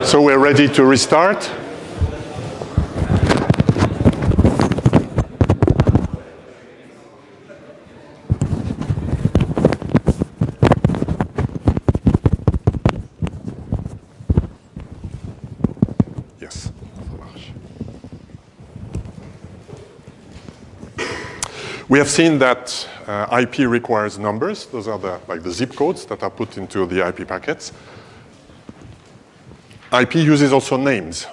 So we're ready to restart. Yes. We have seen that IP requires numbers. Those are the zip codes that are put into the IP packets. IP uses also names.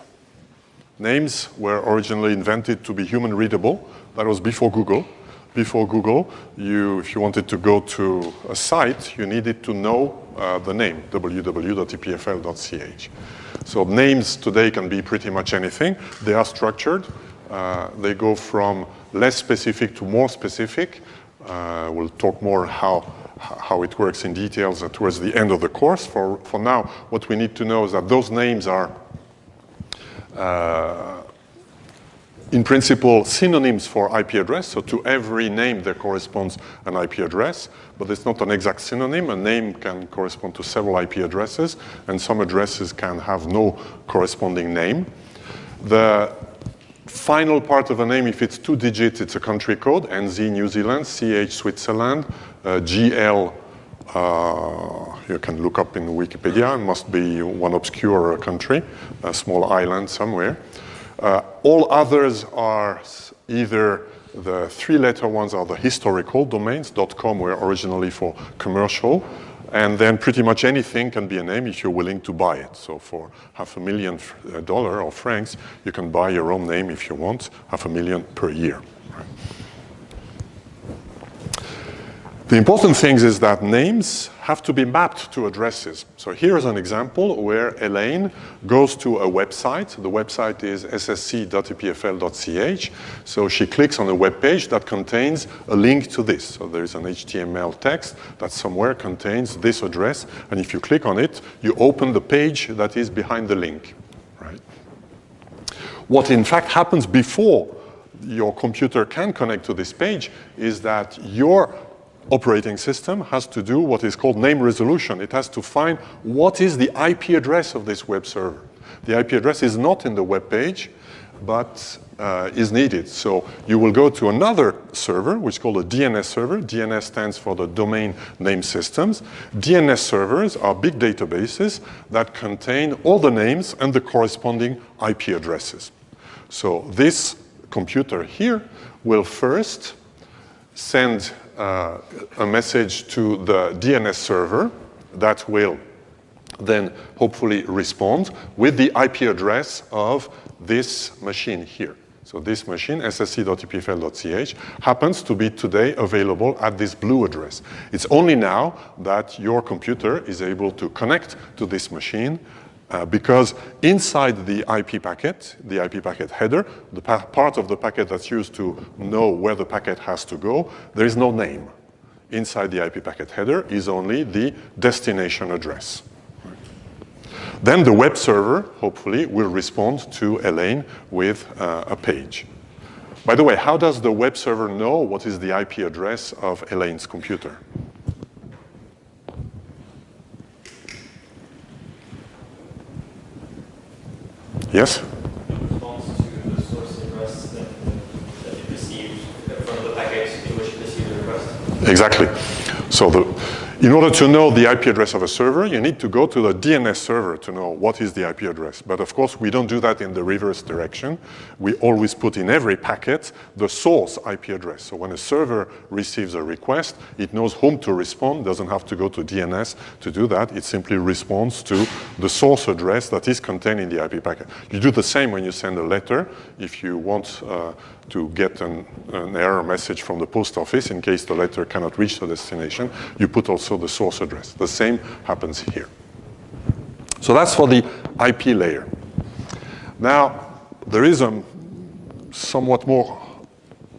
Names were originally invented to be human readable. That was before Google. Before Google, if you wanted to go to a site, you needed to know the name, www.epfl.ch. So names today can be pretty much anything. They are structured. They go from less specific to more specific. We'll talk more how it works in details towards the end of the course. For now, what we need to know is that those names are, in principle, synonyms for IP address. So to every name, there corresponds an IP address. But it's not an exact synonym. A name can correspond to several IP addresses, and some addresses can have no corresponding name. The final part of a name, if it's 2 digits, it's a country code, NZ New Zealand, CH Switzerland, GL, you can look up in Wikipedia, it must be one obscure country, a small island somewhere. All others are either the 3-letter ones are the historical domains. .com were originally for commercial. And then pretty much anything can be a name if you're willing to buy it. So for $500,000 or francs, you can buy your own name if you want, $500,000 per year. The important thing is that names have to be mapped to addresses. So here's an example where Elaine goes to a website. The website is ssc.epfl.ch. So she clicks on a web page that contains a link to this. So there's an HTML text that somewhere contains this address. And if you click on it, you open the page that is behind the link. Right? What in fact happens before your computer can connect to this page is that your operating system has to do what is called name resolution. It has to find what is the IP address of this web server. The IP address is not in the web page, but is needed. So you will go to another server, which is called a DNS server. DNS stands for the Domain Name Systems. DNS servers are big databases that contain all the names and the corresponding IP addresses. So this computer here will first send a message to the DNS server that will then hopefully respond with the IP address of this machine here. So this machine, ssc.epfl.ch, happens to be today available at this blue address. It's only now that your computer is able to connect to this machine because inside the IP packet header, the part of the packet that's used to know where the packet has to go, there is no name. Inside the IP packet header is only the destination address. Then the web server, hopefully, will respond to Elaine with a page. By the way, how does the web server know what is the IP address of Elaine's computer? Yes? In response to the source address that it received from the packet in which it received the request? Exactly. So in order to know the IP address of a server, you need to go to the DNS server to know what is the IP address. But of course, we don't do that in the reverse direction. We always put in every packet the source IP address. So when a server receives a request, it knows whom to respond, doesn't have to go to DNS to do that. It simply responds to the source address that is contained in the IP packet. You do the same when you send a letter. If you want to get an error message from the post office in case the letter cannot reach the destination, you put also the source address. The same happens here. So that's for the IP layer. Now, there is a somewhat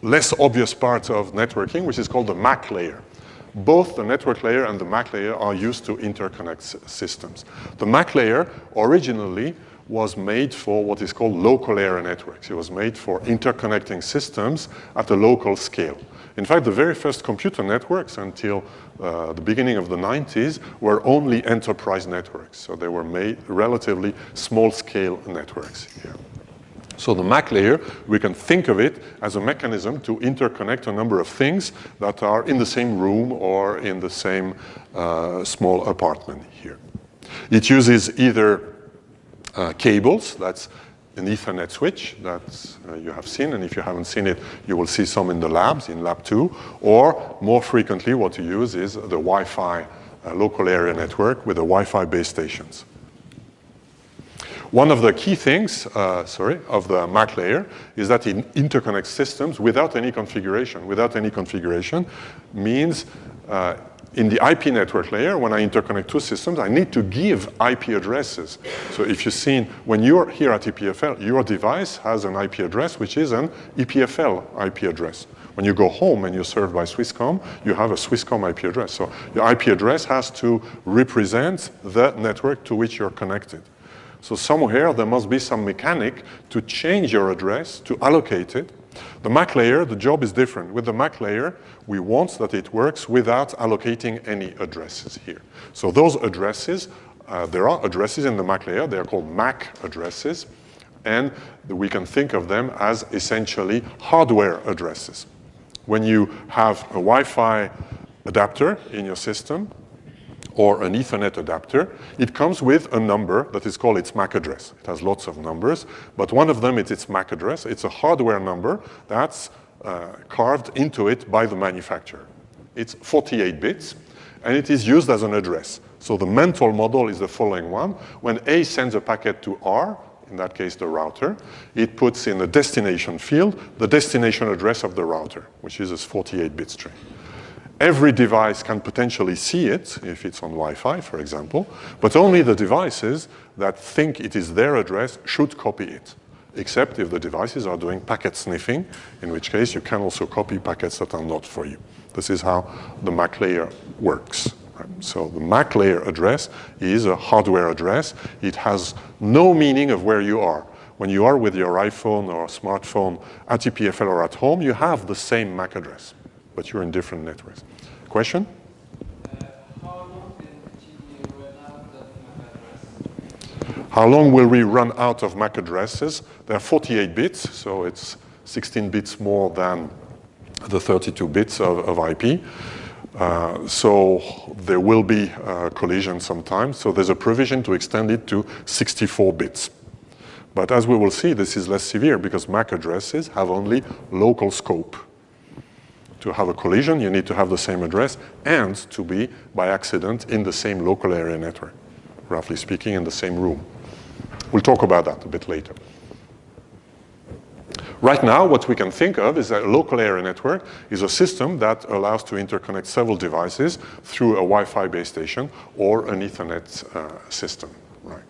less obvious part of networking, which is called the MAC layer. Both the network layer and the MAC layer are used to interconnect systems. The MAC layer originally was made for what is called local area networks. It was made for interconnecting systems at a local scale. In fact, the very first computer networks until the beginning of the 90s were only enterprise networks. So they were made relatively small-scale networks here. So the MAC layer, we can think of it as a mechanism to interconnect a number of things that are in the same room or in the same small apartment here. It uses either cables, that's an Ethernet switch that you have seen, and if you haven't seen it, you will see some in the labs, in Lab 2, or more frequently what you use is the Wi-Fi local area network with the Wi-Fi base stations. One of the key things, of the MAC layer is that it interconnects systems without any configuration. Without any configuration means in the IP network layer, when I interconnect two systems, I need to give IP addresses. So if you've seen, when you're here at EPFL, your device has an IP address, which is an EPFL IP address. When you go home and you're served by Swisscom, you have a Swisscom IP address. So your IP address has to represent the network to which you're connected. So somewhere there must be some mechanic to change your address, to allocate it. The MAC layer, the job is different. With the MAC layer, we want that it works without allocating any addresses here. So those addresses, there are addresses in the MAC layer. They are called MAC addresses. And we can think of them as essentially hardware addresses. When you have a Wi-Fi adapter in your system, or an Ethernet adapter, it comes with a number that is called its MAC address. It has lots of numbers, but one of them is its MAC address. It's a hardware number that's carved into it by the manufacturer. It's 48 bits, and it is used as an address. So the mental model is the following one. When A sends a packet to R, in that case the router, it puts in the destination field the destination address of the router, which is a 48-bit string. Every device can potentially see it, if it's on Wi-Fi, for example, but only the devices that think it is their address should copy it, except if the devices are doing packet sniffing, in which case you can also copy packets that are not for you. This is how the MAC layer works. So the MAC layer address is a hardware address. It has no meaning of where you are. When you are with your iPhone or smartphone at EPFL or at home, you have the same MAC address, but you're in different networks. Question? How long will you run out of MAC address? How long will we run out of MAC addresses? There are 48 bits, so it's 16 bits more than the 32 bits of IP. So there will be collision sometimes. So there's a provision to extend it to 64 bits. But as we will see, this is less severe because MAC addresses have only local scope. To have a collision, you need to have the same address and to be, by accident, in the same local area network, roughly speaking, in the same room. We'll talk about that a bit later. Right now, what we can think of is that a local area network is a system that allows to interconnect several devices through a Wi-Fi base station or an Ethernet system. Right.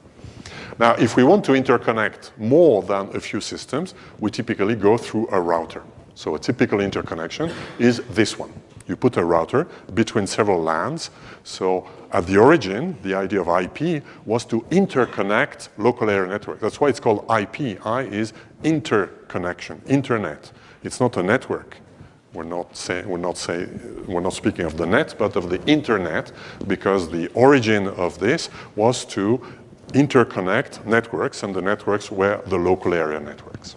Now, if we want to interconnect more than a few systems, we typically go through a router. So a typical interconnection is this one. You put a router between several LANs. So at the origin, the idea of IP was to interconnect local area networks. That's why it's called IP. I is interconnection, internet. It's not a network. We're not speaking of the net, but of the internet, because the origin of this was to interconnect networks, and the networks were the local area networks.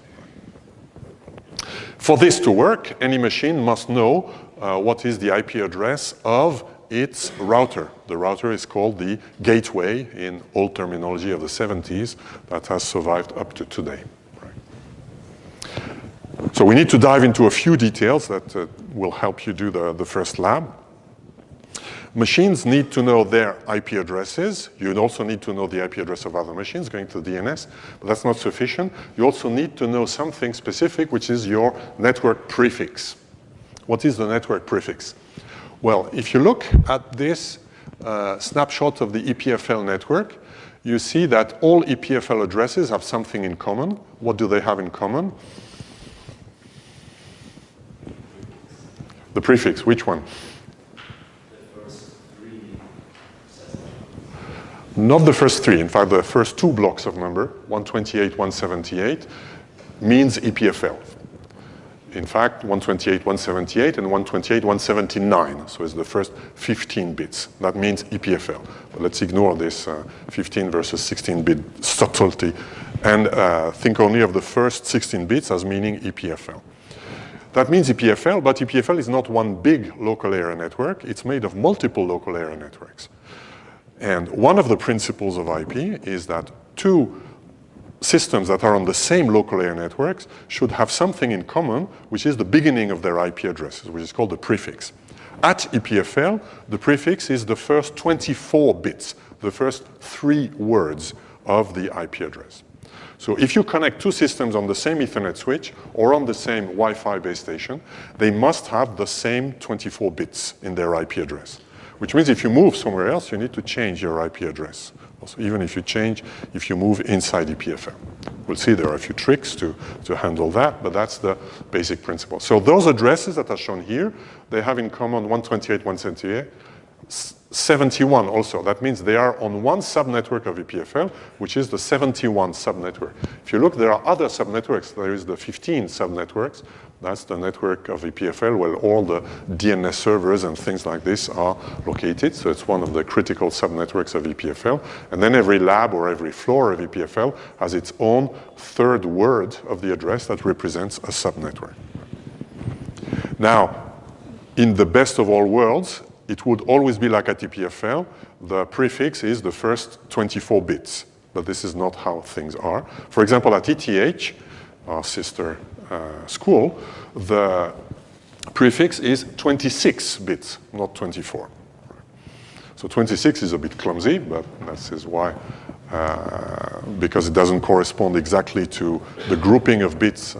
For this to work, any machine must know what is the IP address of its router. The router is called the gateway in old terminology of the 70s that has survived up to today. Right. So we need to dive into a few details that will help you do the first lab. Machines need to know their IP addresses. You also need to know the IP address of other machines going to DNS, but that's not sufficient. You also need to know something specific, which is your network prefix. What is the network prefix? Well, if you look at this snapshot of the EPFL network, you see that all EPFL addresses have something in common. What do they have in common? The prefix, which one? Not the first three. In fact, the first two blocks of number, 128, 178, means EPFL. In fact, 128, 178, and 128, 179. So it's the first 15 bits. That means EPFL. But let's ignore this 15 versus 16-bit subtlety and think only of the first 16 bits as meaning EPFL. That means EPFL, but EPFL is not one big local area network. It's made of multiple local area networks. And one of the principles of IP is that two systems that are on the same local area networks should have something in common, which is the beginning of their IP addresses, which is called the prefix. At EPFL, the prefix is the first 24 bits, the first 3 words of the IP address. So if you connect two systems on the same Ethernet switch or on the same Wi-Fi base station, they must have the same 24 bits in their IP address. Which means if you move somewhere else, you need to change your IP address. Also, even if you move inside EPFL. We'll see there are a few tricks to handle that, but that's the basic principle. So those addresses that are shown here, they have in common 128, 178, 71 also. That means they are on one subnetwork of EPFL, which is the 71 subnetwork. If you look, there are other subnetworks. There is the 15 subnetworks. That's the network of EPFL where all the DNS servers and things like this are located. So it's one of the critical subnetworks of EPFL. And then every lab or every floor of EPFL has its own third word of the address that represents a subnetwork. Now, in the best of all worlds, it would always be like at EPFL. The prefix is the first 24 bits. But this is not how things are. For example, at ETH, our sister school, the prefix is 26 bits, not 24. So 26 is a bit clumsy, but that is why, because it doesn't correspond exactly to the grouping of bits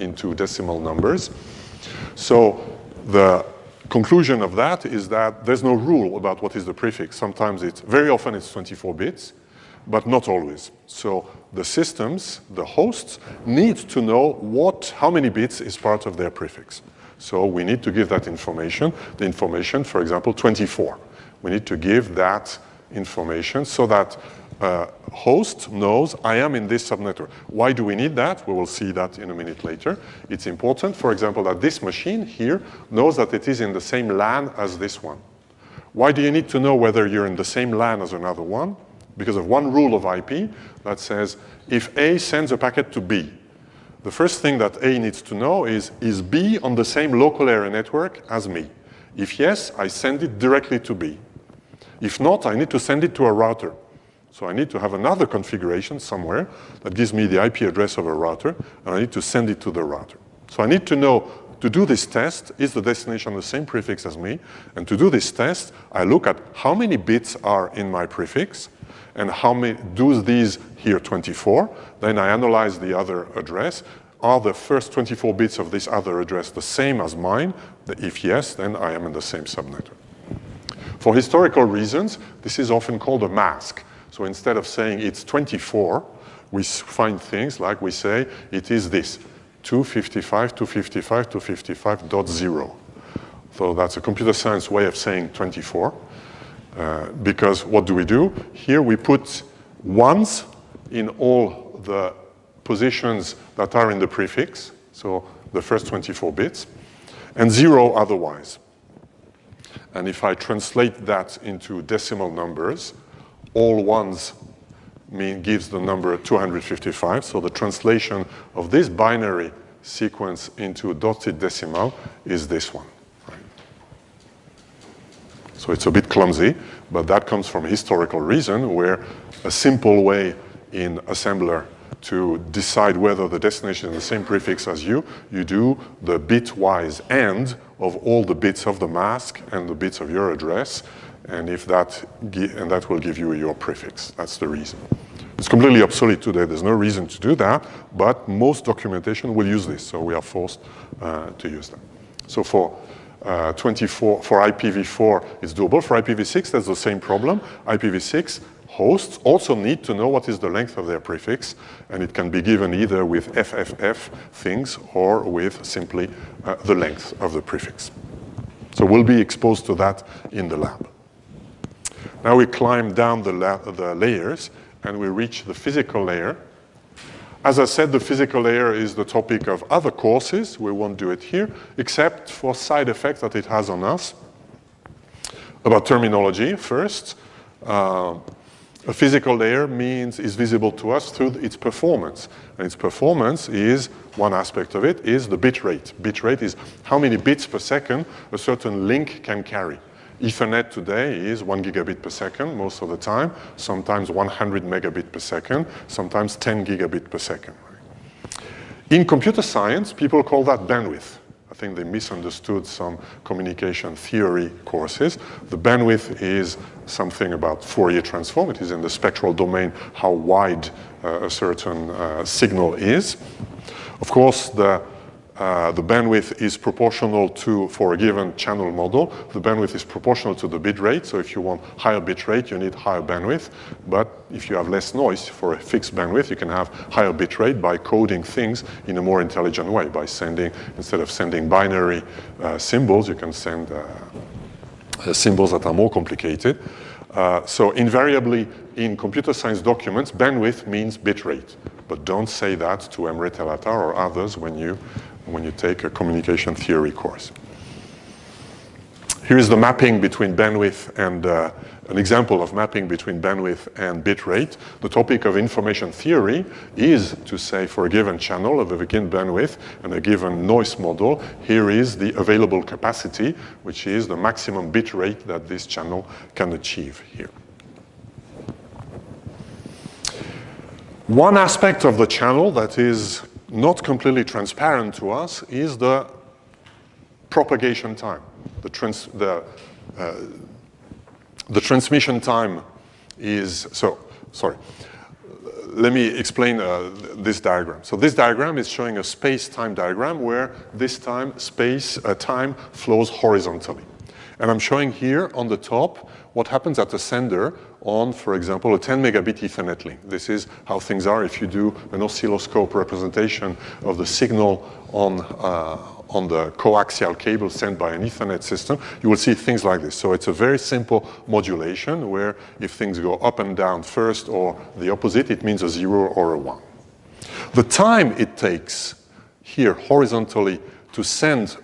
into decimal numbers. So the conclusion of that is that there's no rule about what is the prefix. Sometimes very often it's 24 bits, but not always. So the systems, the hosts, need to know how many bits is part of their prefix. So we need to give that information. The information, for example, 24. We need to give that information so that host knows I am in this subnetwork. Why do we need that? We will see that in a minute later. It's important, for example, that this machine here knows that it is in the same LAN as this one. Why do you need to know whether you're in the same LAN as another one? Because of one rule of IP that says if A sends a packet to B, the first thing that A needs to know is B on the same local area network as me? If yes, I send it directly to B. If not, I need to send it to a router. So I need to have another configuration somewhere that gives me the IP address of a router, and I need to send it to the router. So I need to know, to do this test, is the destination the same prefix as me? And to do this test, I look at how many bits are in my prefix, and how many, do these here 24, then I analyze the other address. Are the first 24 bits of this other address the same as mine? If yes, then I am in the same subnetwork. For historical reasons, this is often called a mask. So instead of saying it's 24, we find things like we say it is this, 255, 255, 255.0. So that's a computer science way of saying 24. Because what do? Here we put ones in all the positions that are in the prefix, so the first 24 bits, and 0 otherwise. And if I translate that into decimal numbers, all ones gives the number 255. So the translation of this binary sequence into a dotted decimal is this one. Right? So it's a bit clumsy, but that comes from a historical reason where a simple way in assembler to decide whether the destination is the same prefix as you do the bitwise AND of all the bits of the mask and the bits of your address, and that will give you your prefix. That's the reason. It's completely obsolete today. There's no reason to do that, but most documentation will use this, so we are forced to use that. So for IPv4, it's doable. For IPv6, there's the same problem. IPv6 hosts also need to know what is the length of their prefix, and it can be given either with FFF things or with simply the length of the prefix. So we'll be exposed to that in the lab. Now we climb down the layers, and we reach the physical layer. As I said, the physical layer is the topic of other courses. We won't do it here, except for side effects that it has on us. About terminology first. A physical layer is visible to us through its performance. And its performance is, one aspect of it, is the bit rate. Bit rate is how many bits per second a certain link can carry. Ethernet today is 1 gigabit per second most of the time, sometimes 100 megabit per second, sometimes 10 gigabit per second. In computer science, people call that bandwidth. I think they misunderstood some communication theory courses. The bandwidth is something about Fourier transform. It is in the spectral domain how wide a certain signal is. Of course, the bandwidth is proportional to, for a given channel model, the bandwidth is proportional to the bit rate. So if you want higher bit rate, you need higher bandwidth. But if you have less noise for a fixed bandwidth, you can have higher bit rate by coding things in a more intelligent way. By sending, instead of sending binary symbols, you can send symbols that are more complicated. So invariably, in computer science documents, bandwidth means bit rate. But don't say that to Emre Telatar or others when you take a communication theory course. Here is the mapping between bandwidth and an example of mapping between bandwidth and bit rate. The topic of information theory is to say for a given channel of a given bandwidth and a given noise model, here is the available capacity, which is the maximum bit rate that this channel can achieve here. One aspect of the channel that is not completely transparent to us is the propagation time. The transmission time is, let me explain this diagram. So this diagram is showing a space-time diagram where this time time flows horizontally. And I'm showing here on the top what happens at the sender on, for example, a 10 megabit Ethernet link. This is how things are if you do an oscilloscope representation of the signal on the coaxial cable sent by an Ethernet system. You will see things like this. So it's a very simple modulation where if things go up and down first or the opposite, it means a 0 or a 1. The time it takes here horizontally to send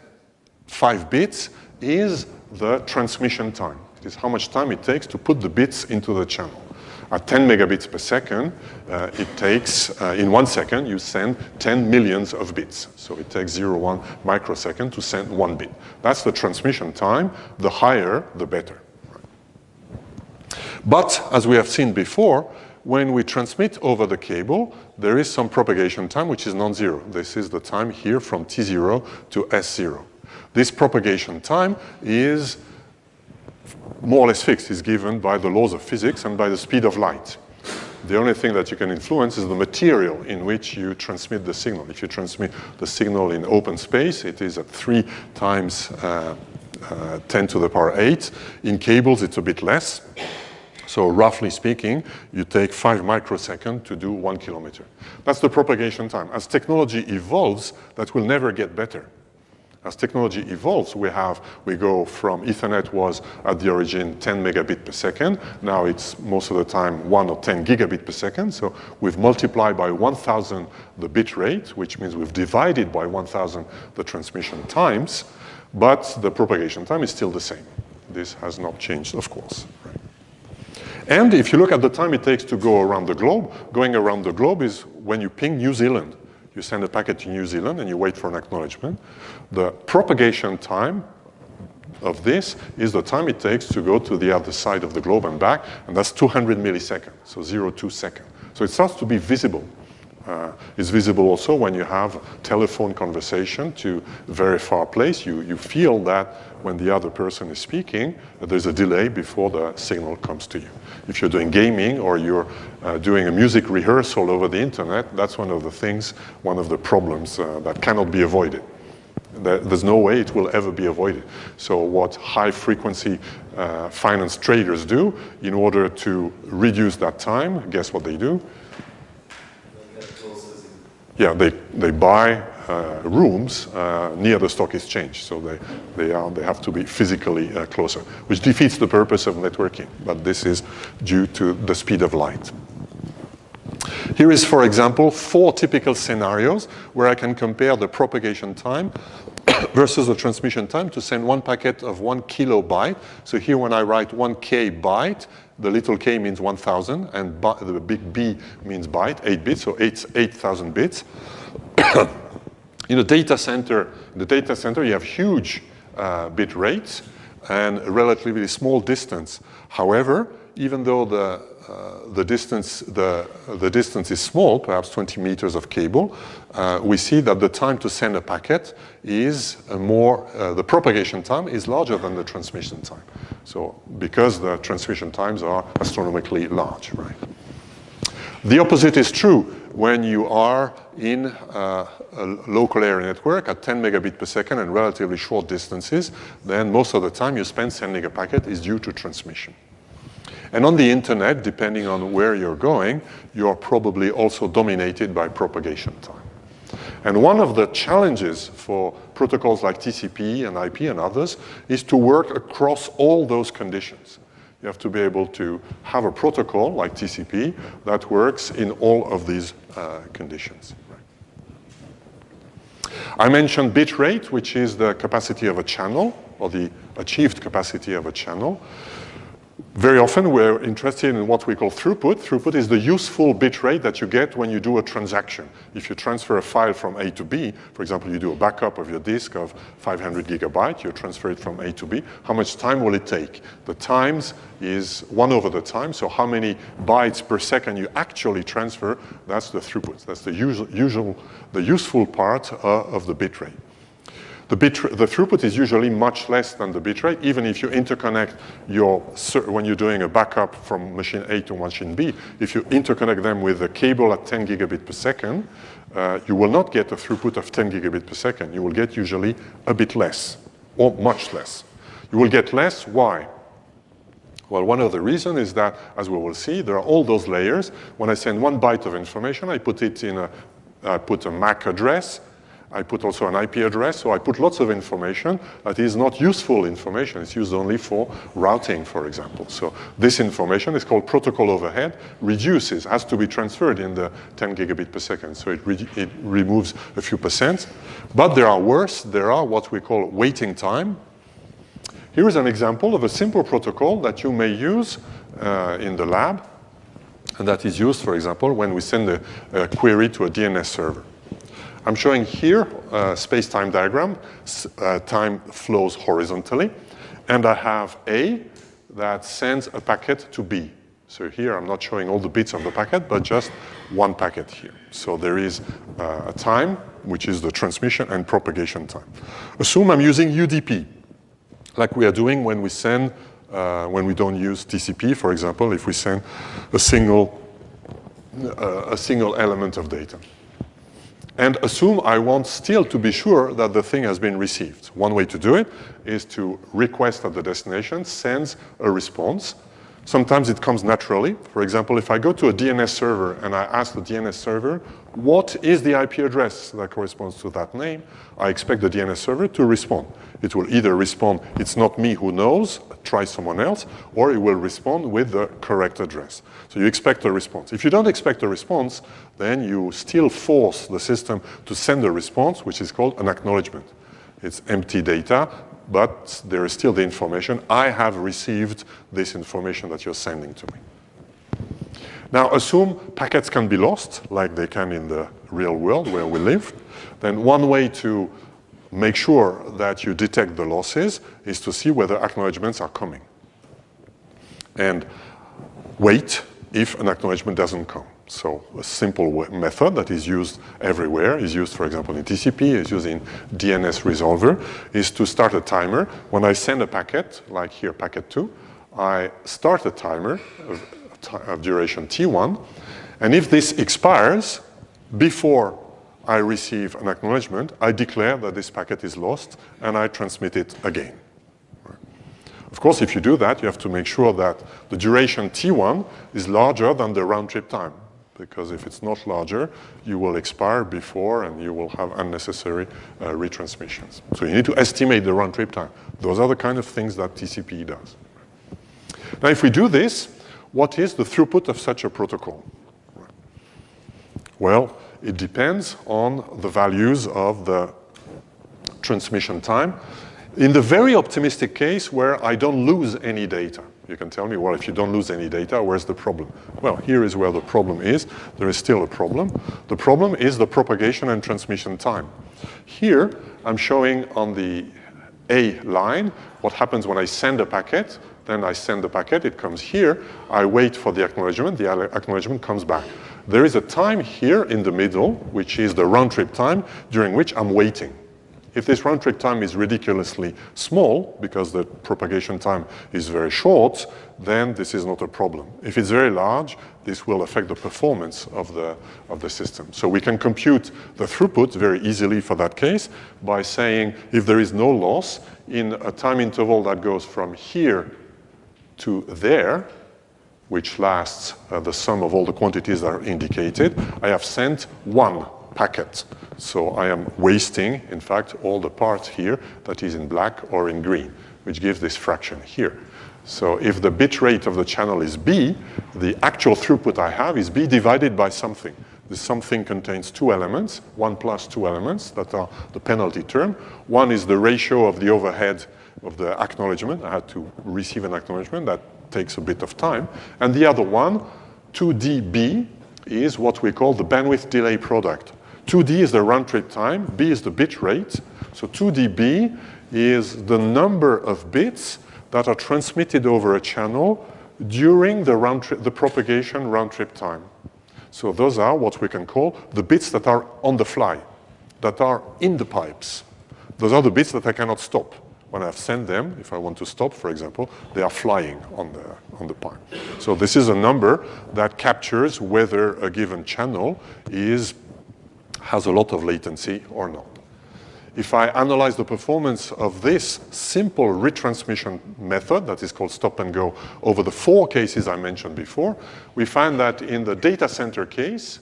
5 bits is the transmission time. It is how much time it takes to put the bits into the channel. At 10 megabits per second, it takes, in 1 second, you send 10 millions of bits. So it takes 0.1 microsecond to send 1 bit. That's the transmission time. The higher, the better. But, as we have seen before, when we transmit over the cable, there is some propagation time which is non-zero. This is the time here from T0 to S0. This propagation time is more or less fixed, is given by the laws of physics and by the speed of light. The only thing that you can influence is the material in which you transmit the signal. If you transmit the signal in open space, it is at 3 times 10 to the power 8. In cables, it's a bit less. So roughly speaking, you take 5 microseconds to do 1 kilometer. That's the propagation time. As technology evolves, that will never get better. As technology evolves, we go from Ethernet was at the origin 10 megabit per second. Now it's most of the time 1 or 10 gigabit per second. So we've multiplied by 1,000 the bit rate, which means we've divided by 1,000 the transmission times, but the propagation time is still the same. This has not changed, of course. Right? And if you look at the time it takes to go around the globe, going around the globe is when you ping New Zealand. You send a packet to New Zealand and you wait for an acknowledgement. The propagation time of this is the time it takes to go to the other side of the globe and back, and that's 200 milliseconds, so 0.2 seconds. So it starts to be visible. It's visible also when you have telephone conversation to a very far place. You feel that when the other person is speaking, there's a delay before the signal comes to you. If you're doing gaming or you're doing a music rehearsal over the internet, that's one of the things, one of the problems that cannot be avoided. There's no way it will ever be avoided. So what high-frequency finance traders do in order to reduce that time, guess what they do? Yeah, they buy rooms near the stock exchange, so they have to be physically closer, which defeats the purpose of networking, but this is due to the speed of light. Here is, for example, 4 typical scenarios where I can compare the propagation time versus the transmission time to send one packet of 1 kilobyte. So here when I write 1K byte, the little k means 1,000, and the big B means byte, 8 bits, so 8,000 bits. In the data center, you have huge bit rates and a relatively small distance. However, even though the distance is small, perhaps 20 meters of cable, we see that the time to send a packet is the propagation time is larger than the transmission time. So because the transmission times are astronomically large, right? The opposite is true when you are in a local area network at 10 megabit per second and relatively short distances. Then most of the time you spend sending a packet is due to transmission. And on the internet, depending on where you're going, you are probably also dominated by propagation time. And one of the challenges for protocols like TCP and IP and others is to work across all those conditions. You have to be able to have a protocol like TCP that works in all of these conditions. I mentioned bit rate, which is the capacity of a channel, or the achieved capacity of a channel. Very often we're interested in what we call throughput. Throughput is the useful bit rate that you get when you do a transaction. If you transfer a file from A to B, for example, you do a backup of your disk of 500 gigabytes, you transfer it from A to B, how much time will it take? The times is 1 over the time, so how many bytes per second you actually transfer, that's the throughput. That's the useful part of the bit rate. The throughput is usually much less than the bitrate, even if you interconnect when you're doing a backup from machine A to machine B, if you interconnect them with a cable at 10 gigabit per second, you will not get a throughput of 10 gigabit per second. You will get usually a bit less, or much less. You will get less, why? Well, one of the reasons is that, as we will see, there are all those layers. When I send 1 byte of information, I put it in I put a MAC address, I put also an IP address, so I put lots of information that is not useful information. It's used only for routing, for example. So this information is called protocol overhead, has to be transferred in the 10 gigabit per second. So it removes a few percent. But there are worse. There are what we call waiting time. Here is an example of a simple protocol that you may use in the lab. And that is used, for example, when we send a query to a DNS server. I'm showing here a space-time diagram. Time flows horizontally. And I have A that sends a packet to B. So here I'm not showing all the bits of the packet, but just one packet here. So there is a time, which is the transmission and propagation time. Assume I'm using UDP, like we are doing when we send, when we don't use TCP, for example, if we send a single element of data. And assume I want still to be sure that the thing has been received. One way to do it is to request that the destination sends a response. Sometimes it comes naturally. For example, if I go to a DNS server and I ask the DNS server, what is the IP address that corresponds to that name? I expect the DNS server to respond. It will either respond, it's not me who knows, try someone else, or it will respond with the correct address. So you expect a response. If you don't expect a response, then you still force the system to send a response, which is called an acknowledgement. It's empty data, but there is still the information. I have received this information that you're sending to me. Now, assume packets can be lost, like they can in the real world where we live. Then one way to make sure that you detect the losses is to see whether acknowledgements are coming. And wait if an acknowledgement doesn't come. So a simple method that is used everywhere, is used, for example, in TCP, is used in DNS resolver, is to start a timer. When I send a packet, like here, packet 2, I start a timer of duration T1. And if this expires before I receive an acknowledgement, I declare that this packet is lost, and I transmit it again. Of course, if you do that, you have to make sure that the duration T1 is larger than the round-trip time. because if it's not larger, you will expire before and you will have unnecessary retransmissions. So you need to estimate the round trip time. Those are the kind of things that TCP does. Now, if we do this, what is the throughput of such a protocol? Well, it depends on the values of the transmission time. In the very optimistic case where I don't lose any data, you can tell me, well, if you don't lose any data, where's the problem? Well, here is where the problem is. There is still a problem. The problem is the propagation and transmission time. Here, I'm showing on the A line what happens when I send a packet. Then I send the packet, it comes here. I wait for the acknowledgement comes back. There is a time here in the middle, which is the round trip time, during which I'm waiting. If this round trip time is ridiculously small, because the propagation time is very short, then this is not a problem. If it's very large, this will affect the performance of the system. So we can compute the throughput very easily for that case by saying if there is no loss in a time interval that goes from here to there, which lasts the sum of all the quantities that are indicated, I have sent one packet. So I am wasting, in fact, all the part here that is in black or in green, which gives this fraction here. So if the bit rate of the channel is B, the actual throughput I have is B divided by something. This something contains two elements, 1 plus 2 elements that are the penalty term. One is the ratio of the overhead of the acknowledgement. I had to receive an acknowledgement. That takes a bit of time. And the other one, 2dB, is what we call the bandwidth delay product. 2D is the round trip time, B is the bit rate. So 2dB is the number of bits that are transmitted over a channel during the propagation round trip time. So those are what we can call the bits that are on the fly, that are in the pipes. Those are the bits that I cannot stop. When I've sent them, if I want to stop, for example, they are flying on the pipe. So this is a number that captures whether a given channel has a lot of latency or not. If I analyze the performance of this simple retransmission method, that is called stop and go, over the 4 cases I mentioned before, we find that in the data center case,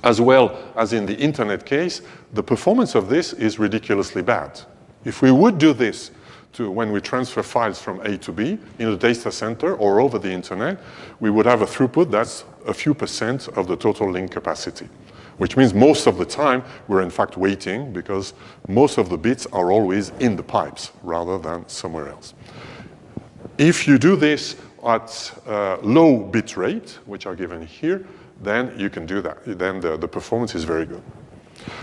as well as in the internet case, the performance of this is ridiculously bad. If we would do this when we transfer files from A to B in a data center or over the internet, we would have a throughput that's a few % of the total link capacity, which means most of the time we're in fact waiting because most of the bits are always in the pipes rather than somewhere else. If you do this at low bit rate, which are given here, then you can do that. Then the performance is very good.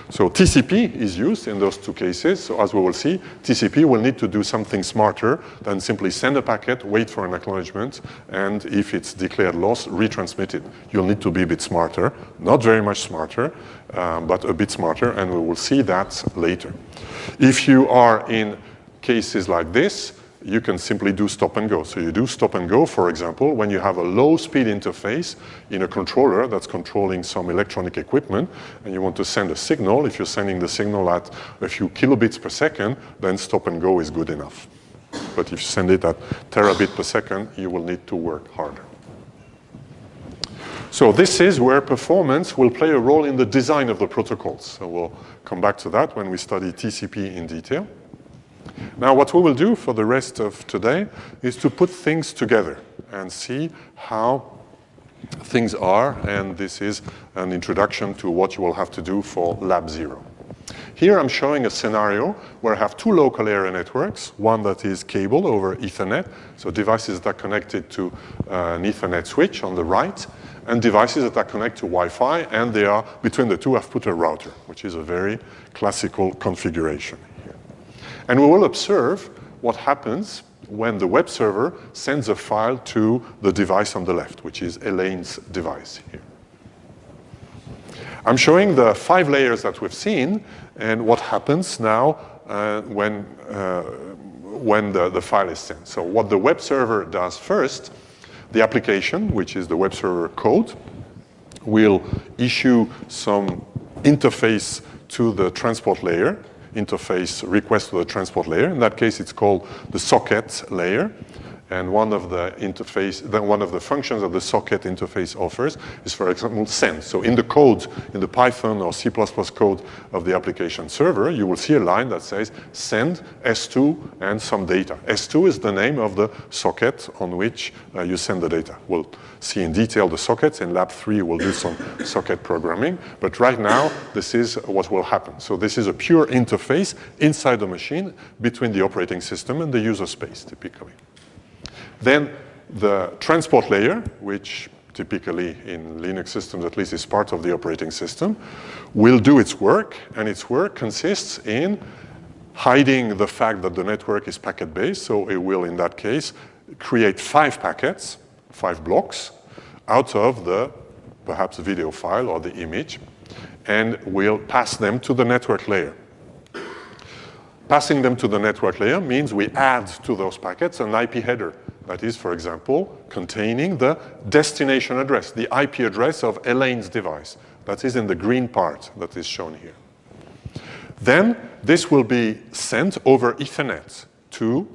So TCP is used in those 2 cases. So as we will see, TCP will need to do something smarter than simply send a packet, wait for an acknowledgement, and if it's declared lost, retransmit it. You'll need to be a bit smarter, not very much smarter, but a bit smarter, and we will see that later. If you are in cases like this, you can simply do stop and go. So you do stop and go, for example, when you have a low-speed interface in a controller that's controlling some electronic equipment, and you want to send a signal. If you're sending the signal at a few kilobits per second, then stop and go is good enough. But if you send it at terabit per second, you will need to work harder. So this is where performance will play a role in the design of the protocols. So we'll come back to that when we study TCP in detail. Now, what we will do for the rest of today is to put things together and see how things are, and this is an introduction to what you will have to do for Lab 0. Here I'm showing a scenario where I have 2 local area networks, one that is cable over Ethernet, so devices that are connected to an Ethernet switch on the right, and devices that are connected to Wi-Fi, and they are, between the two, I've put a router, which is a very classical configuration. And we will observe what happens when the web server sends a file to the device on the left, which is Elaine's device here. I'm showing the 5 layers that we've seen and what happens now when the file is sent. So what the web server does first, the application, which is the web server code, will issue some interface to the transport layer, interface request to the transport layer. In that case, it's called the socket layer. And one of the functions that the socket interface offers is, for example, send. So in the code, in the Python or C++ code of the application server, you will see a line that says send S2 and some data. S2 is the name of the socket on which you send the data. We'll see in detail the sockets. In Lab 3, we'll do some socket programming. But right now, this is what will happen. So this is a pure interface inside the machine between the operating system and the user space, typically. Then the transport layer, which typically in Linux systems at least is part of the operating system, will do its work, and its work consists in hiding the fact that the network is packet-based. So it will, in that case, create 5 packets, 5 blocks, out of the perhaps video file or the image, and will pass them to the network layer. Passing them to the network layer means we add to those packets an IP header. That is, for example, containing the destination address, the IP address of Elaine's device. That is in the green part that is shown here. Then this will be sent over Ethernet to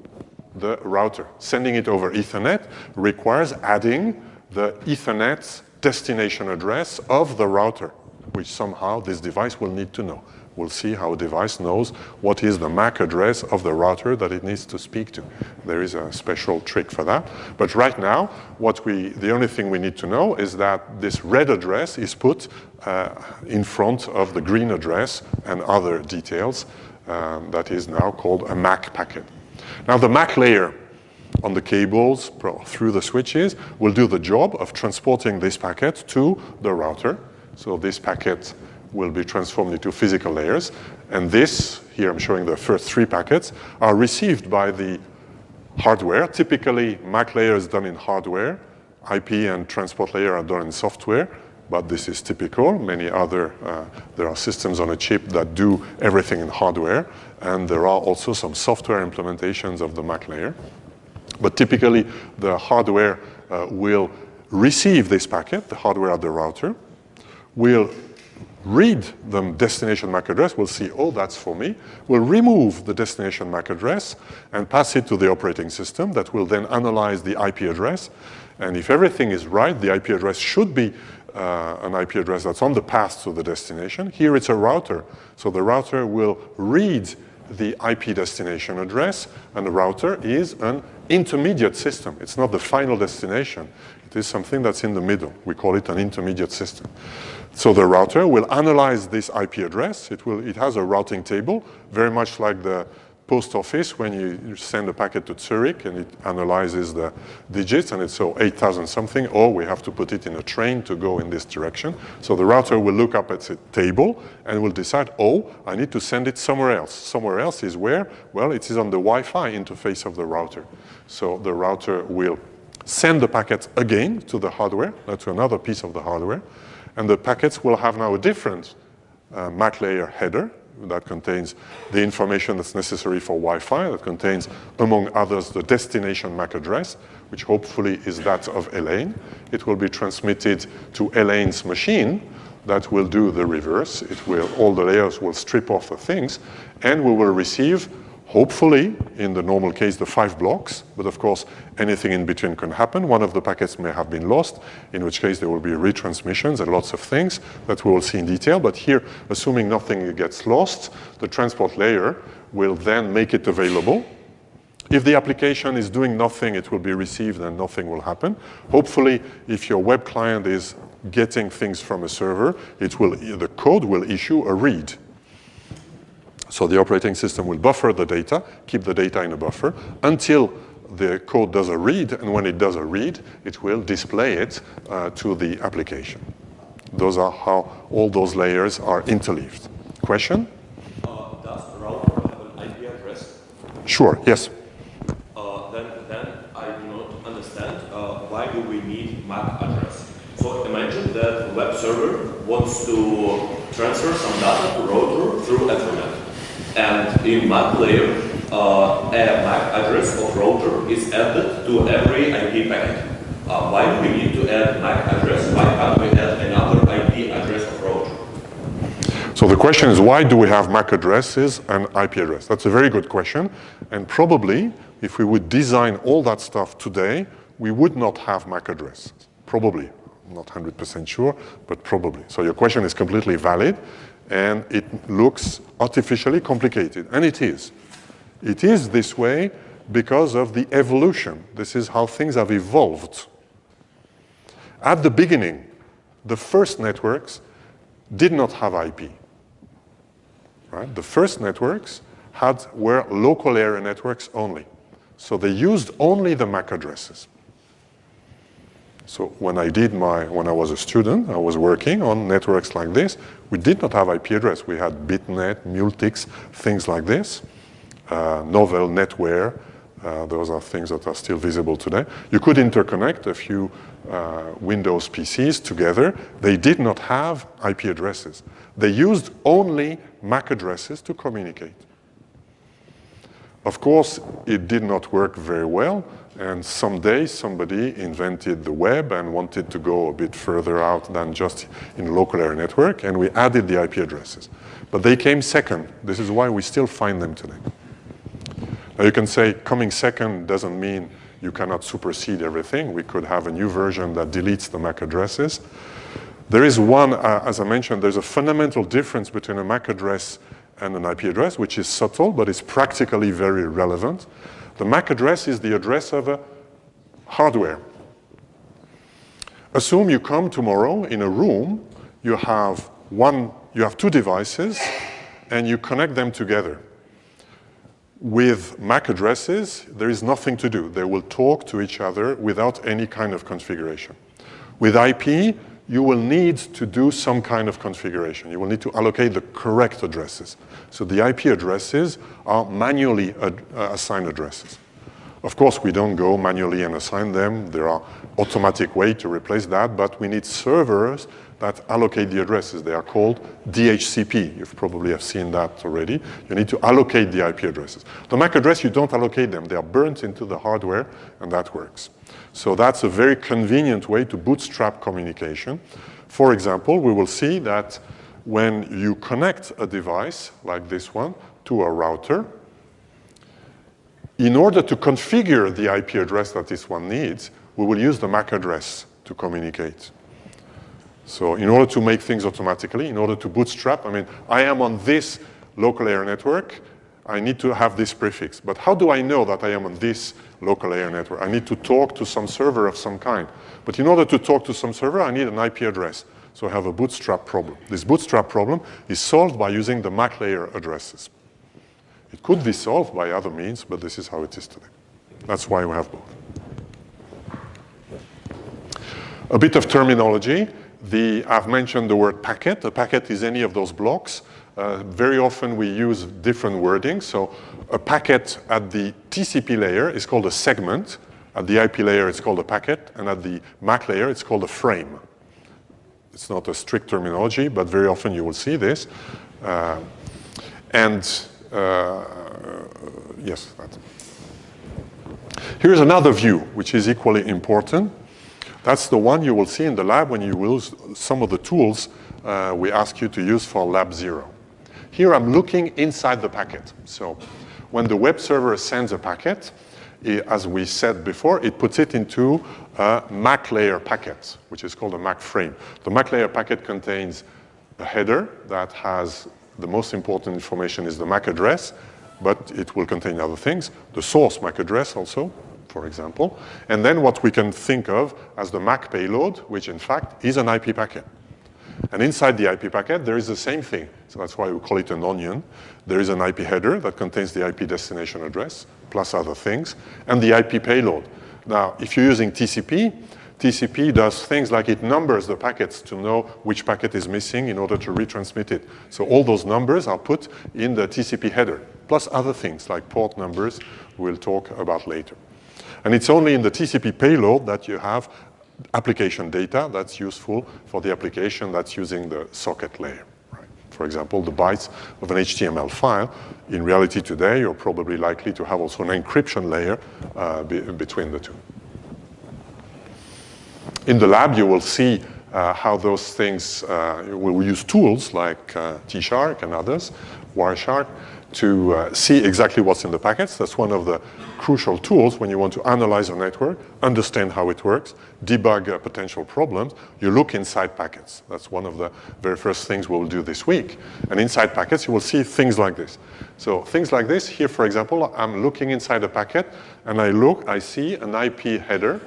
the router. Sending it over Ethernet requires adding the Ethernet destination address of the router, which somehow this device will need to know. We'll see how a device knows what is the MAC address of the router that it needs to speak to. There is a special trick for that. But right now, the only thing we need to know is that this red address is put in front of the green address and other details that is now called a MAC packet. Now the MAC layer on the cables through the switches will do the job of transporting this packet to the router. So this packet will be transformed into physical layers. And this, here I'm showing the first 3 packets, are received by the hardware. Typically, MAC layer is done in hardware. IP and transport layer are done in software, but this is typical. Many other, there are systems on a chip that do everything in hardware, and there are also some software implementations of the MAC layer. But typically, the hardware will receive this packet, the hardware at the router, will read the destination MAC address, we'll see, oh, that's for me. We'll remove the destination MAC address and pass it to the operating system that will then analyze the IP address. And if everything is right, the IP address should be an IP address that's on the path to the destination. Here it's a router. So the router will read the IP destination address, and the router is an intermediate system. It's not the final destination. It is something that's in the middle. We call it an intermediate system. So the router will analyze this IP address. It has a routing table, very much like the post office when you send a packet to Zurich and it analyzes the digits and it's so 8,000 something, or we have to put it in a train to go in this direction. So the router will look up at the table and will decide, oh, I need to send it somewhere else. Somewhere else is where? Well, it is on the Wi-Fi interface of the router. So the router will send the packets again to the hardware, to another piece of the hardware, and the packets will have now a different MAC layer header that contains the information that's necessary for Wi-Fi, that contains, among others, the destination MAC address, which hopefully is that of Elaine. It will be transmitted to Elaine's machine that will do the reverse. All the layers will strip off the things, and we will receive, hopefully, in the normal case, the 5 blocks, but of course, anything in between can happen. One of the packets may have been lost, in which case there will be retransmissions and lots of things that we will see in detail. But here, assuming nothing gets lost, the transport layer will then make it available. If the application is doing nothing, it will be received and nothing will happen. Hopefully, if your web client is getting things from a server, the code will issue a read. So the operating system will buffer the data, keep the data in a buffer, until the code does a read, and when it does a read, it will display it to the application. Those are how all those layers are interleaved. Question? Does the router have an IP address? Sure, yes. Then I do not understand why do we need MAC address. So imagine that web server wants to transfer some data to router through Ethernet. And in MAC layer, a MAC address of router is added to every IP packet. Why do we need to add MAC address? Why can't we add another IP address of router? So the question is, why do we have MAC addresses and IP address? That's a very good question. And probably if we would design all that stuff today, we would not have MAC addresses. Probably. I'm not 100% sure, but probably. So your question is completely valid, and it looks artificially complicated, and it is. It is this way because of the evolution. This is how things have evolved. At the beginning, the first networks did not have IP. Right? The first networks were local area networks only. So they used only the MAC addresses. So when I was a student, I was working on networks like this. We did not have IP address. We had BitNet, Multics, things like this. Novel, NetWare. Those are things that are still visible today. You could interconnect a few Windows PCs together. They did not have IP addresses. They used only MAC addresses to communicate. Of course, it did not work very well, and someday somebody invented the web and wanted to go a bit further out than just in local area network, and we added the IP addresses. But they came second. This is why we still find them today. Now you can say coming second doesn't mean you cannot supersede everything. We could have a new version that deletes the MAC addresses. There is one, as I mentioned, there's a fundamental difference between a MAC address and an IP address, which is subtle, but it's practically very relevant. The MAC address is the address of a hardware. Assume you come tomorrow in a room, you have two devices, and you connect them together. With MAC addresses, there is nothing to do. They will talk to each other without any kind of configuration. With IP, you will need to do some kind of configuration. You will need to allocate the correct addresses. So the IP addresses are manually assigned addresses. Of course, we don't go manually and assign them. There are automatic ways to replace that, but we need servers that allocate the addresses. They are called DHCP. You probably have seen that already. You need to allocate the IP addresses. The MAC address, you don't allocate them. They are burnt into the hardware, and that works. So that's a very convenient way to bootstrap communication. For example, we will see that when you connect a device like this one to a router, in order to configure the IP address that this one needs, we will use the MAC address to communicate. So in order to make things automatically, in order to bootstrap, I am on this local area network, I need to have this prefix. But how do I know that I am on this local area network? I need to talk to some server of some kind. But in order to talk to some server, I need an IP address. So I have a bootstrap problem. This bootstrap problem is solved by using the MAC layer addresses. It could be solved by other means, but this is how it is today. That's why we have both. A bit of terminology. I've mentioned the word packet. A packet is any of those blocks. Very often we use different wording. So a packet at the TCP layer is called a segment. At the IP layer, it's called a packet. And at the MAC layer, it's called a frame. It's not a strict terminology, but very often you will see this. Yes, that's. Here's another view, which is equally important. That's the one you will see in the lab when you use some of the tools we ask you to use for Lab 0. Here I'm looking inside the packet. So when the web server sends a packet, as we said before, it puts it into a MAC layer packet, which is called a MAC frame. The MAC layer packet contains a header that has the most important information is the MAC address, but it will contain other things. The source MAC address also, for example. And then what we can think of as the MAC payload, which in fact is an IP packet. And inside the IP packet, there is the same thing. So that's why we call it an onion. There is an IP header that contains the IP destination address, plus other things, and the IP payload. Now, if you're using TCP, TCP does things like it numbers the packets to know which packet is missing in order to retransmit it. So all those numbers are put in the TCP header, plus other things like port numbers we'll talk about later. And it's only in the TCP payload that you have application data that's useful for the application that's using the socket layer. Right? For example, the bytes of an HTML file. In reality today, you're probably likely to have also an encryption layer between the two. In the lab, you will see how those things, we'll use tools like T-Shark and others, Wireshark, to see exactly what's in the packets. That's one of the crucial tools when you want to analyze a network, understand how it works, debug potential problems. You look inside packets. That's one of the very first things we'll do this week. And inside packets, you will see things like this. So things like this, here, for example, I'm looking inside a packet, and I see an IP header.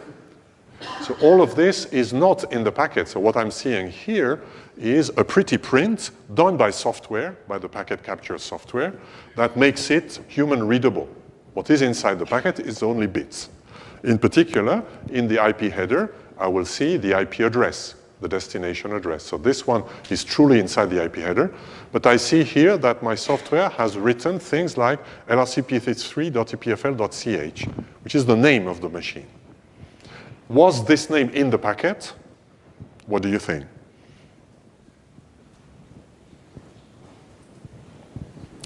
So all of this is not in the packet. So what I'm seeing here is a pretty print done by software, by the packet capture software, that makes it human readable. What is inside the packet is only bits. In particular, in the IP header, I will see the IP address, the destination address. So this one is truly inside the IP header. But I see here that my software has written things like lrcp3.epfl.ch, which is the name of the machine. Was this name in the packet? What do you think?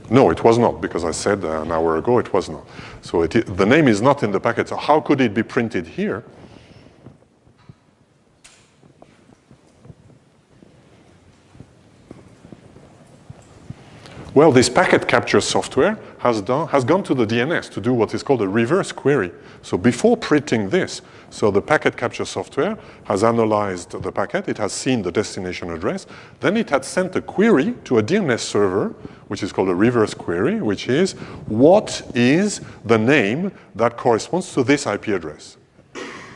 No, it was not, because I said an hour ago it was not. So the name is not in the packet. So how could it be printed here? Well, this packet capture software has gone to the DNS to do what is called a reverse query. So before printing this, so the packet capture software has analyzed the packet, it has seen the destination address, then it had sent a query to a DNS server, which is called a reverse query, which is what is the name that corresponds to this IP address.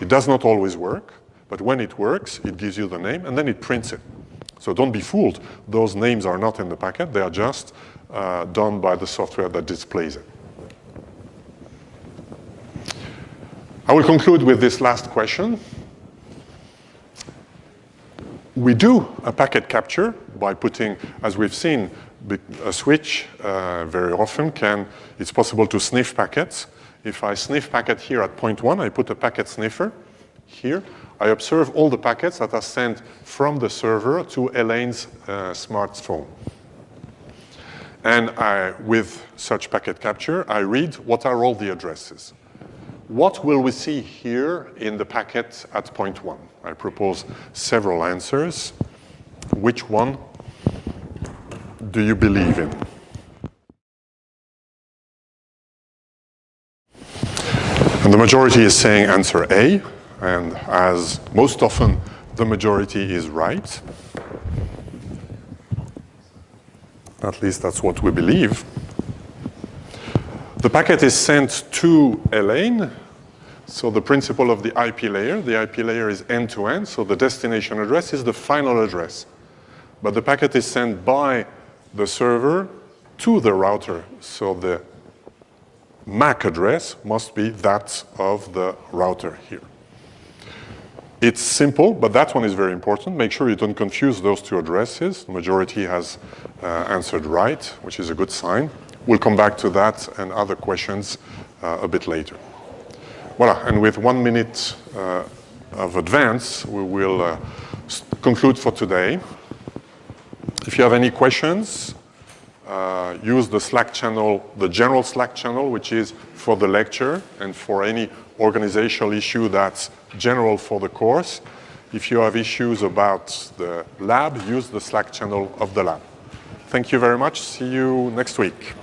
It does not always work, but when it works, it gives you the name, and then it prints it. So don't be fooled. Those names are not in the packet. They are just done by the software that displays it. I will conclude with this last question. We do a packet capture by putting, as we've seen, a switch very often it's possible to sniff packets. If I sniff packet here at point 1, I put a packet sniffer here. I observe all the packets that are sent from the server to Elaine's smartphone. And with such packet capture, I read what are all the addresses. What will we see here in the packet at point 1? I propose several answers. Which one do you believe in? And the majority is saying answer A. And as most often, the majority is right. At least that's what we believe. The packet is sent to Elaine. So the principle of the IP layer is end-to-end. So the destination address is the final address. But the packet is sent by the server to the router. So the MAC address must be that of the router here. It's simple, but that one is very important. Make sure you don't confuse those two addresses. The majority has answered right, which is a good sign. We'll come back to that and other questions a bit later. Voila, and with 1 minute of advance, we will conclude for today. If you have any questions, use the Slack channel, the general Slack channel, which is for the lecture and for any organizational issue that's general for the course. If you have issues about the lab, use the Slack channel of the lab. Thank you very much. See you next week.